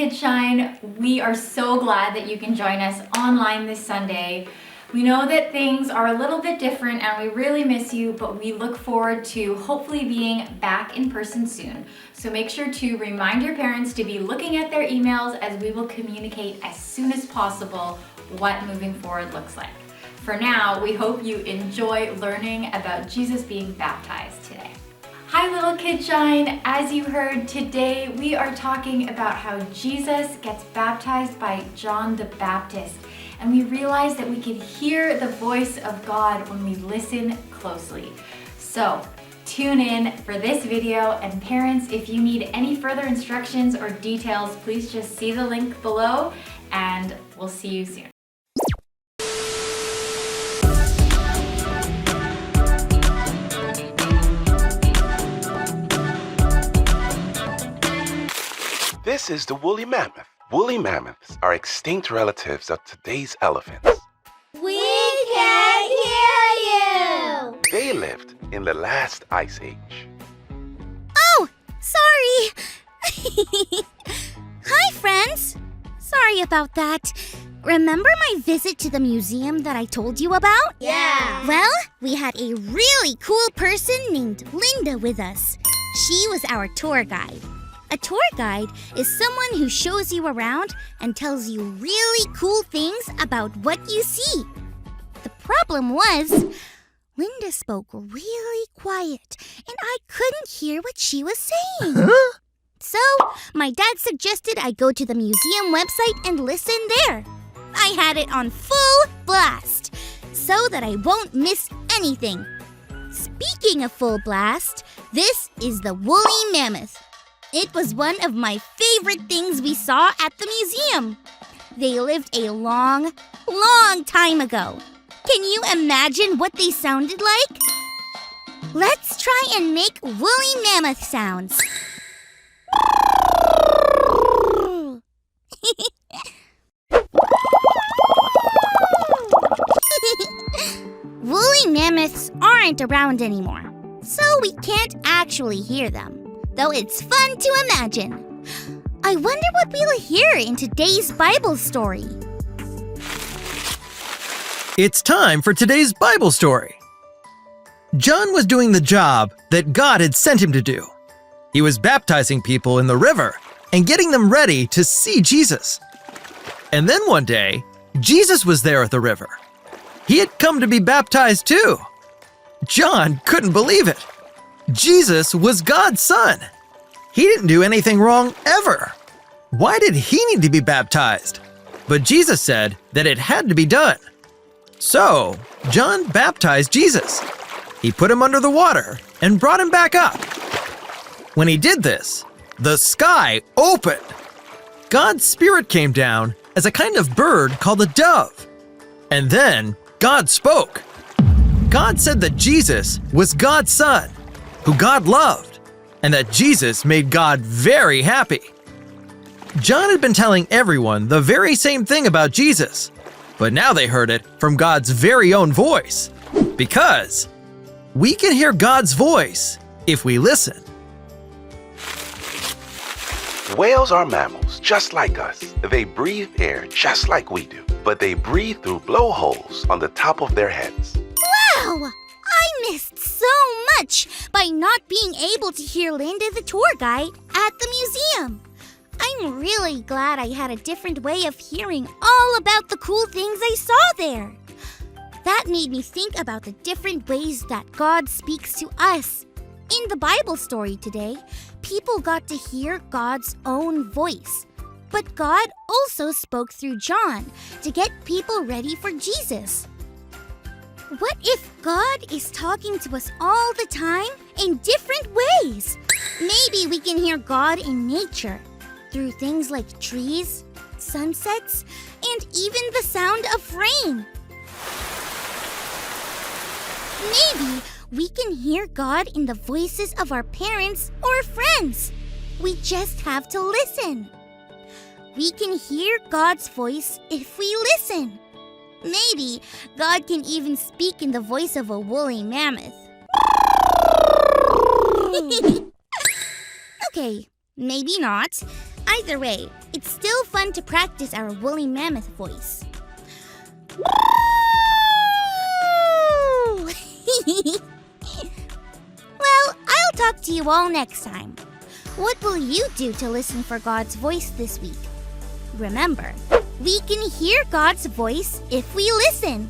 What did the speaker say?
Kids Shine. We are so glad that you can join us online this Sunday. We know that things are a little bit different and we really miss you, but we look forward to hopefully being back in person soon. So make sure to remind your parents to be looking at their emails as we will communicate as soon as possible what moving forward looks like. For now, we hope you enjoy learning about Jesus being baptized today. Hi little Kid Shine, as you heard today, we are talking about how Jesus gets baptized by John the Baptist. And we realize that we can hear the voice of God when we listen closely. So tune in for this video, and parents, if you need any further instructions or details, please just see the link below and we'll see you soon. This is the woolly mammoth. Woolly mammoths are extinct relatives of today's elephants. We can't hear you! They lived in the last ice age. Oh, sorry! Hi, friends! Sorry about that. Remember my visit to the museum that I told you about? Yeah! Well, we had a really cool person named Linda with us. She was our tour guide. A tour guide is someone who shows you around and tells you really cool things about what you see. The problem was, Linda spoke really quiet, and I couldn't hear what she was saying. Huh? So, my dad suggested I go to the museum website and listen there. I had it on full blast, so that I won't miss anything. Speaking of full blast, this is the woolly mammoth. It was one of my favorite things we saw at the museum. They lived a long, long time ago. Can you imagine what they sounded like? Let's try and make woolly mammoth sounds. Woolly mammoths aren't around anymore, so we can't actually hear them. Though it's fun to imagine. I wonder what we'll hear in today's Bible story. It's time for today's Bible story. John was doing the job that God had sent him to do. He was baptizing people in the river and getting them ready to see Jesus. And then one day, Jesus was there at the river. He had come to be baptized too. John couldn't believe it. Jesus was God's son. He didn't do anything wrong ever. Why did he need to be baptized? But Jesus said that it had to be done. So, John baptized Jesus. He put him under the water and brought him back up. When he did this, the sky opened. God's Spirit came down as a kind of bird called a dove. And then God spoke. God said that Jesus was God's son, who God loved, and that Jesus made God very happy. John had been telling everyone the very same thing about Jesus, but now they heard it from God's very own voice, because we can hear God's voice if we listen. Whales are mammals just like us. They breathe air just like we do, but they breathe through blowholes on the top of their heads. Wow! I missed so much by not being able to hear Linda the tour guide at the museum. I'm really glad I had a different way of hearing all about the cool things I saw there. That made me think about the different ways that God speaks to us. In the Bible story today, people got to hear God's own voice. But God also spoke through John to get people ready for Jesus. What if God is talking to us all the time in different ways? Maybe we can hear God in nature, through things like trees, sunsets, and even the sound of rain. Maybe we can hear God in the voices of our parents or friends. We just have to listen. We can hear God's voice if we listen. Maybe God can even speak in the voice of a woolly mammoth. Okay, maybe not. Either way, it's still fun to practice our woolly mammoth voice. Well, I'll talk to you all next time. What will you do to listen for God's voice this week? Remember, we can hear God's voice if we listen.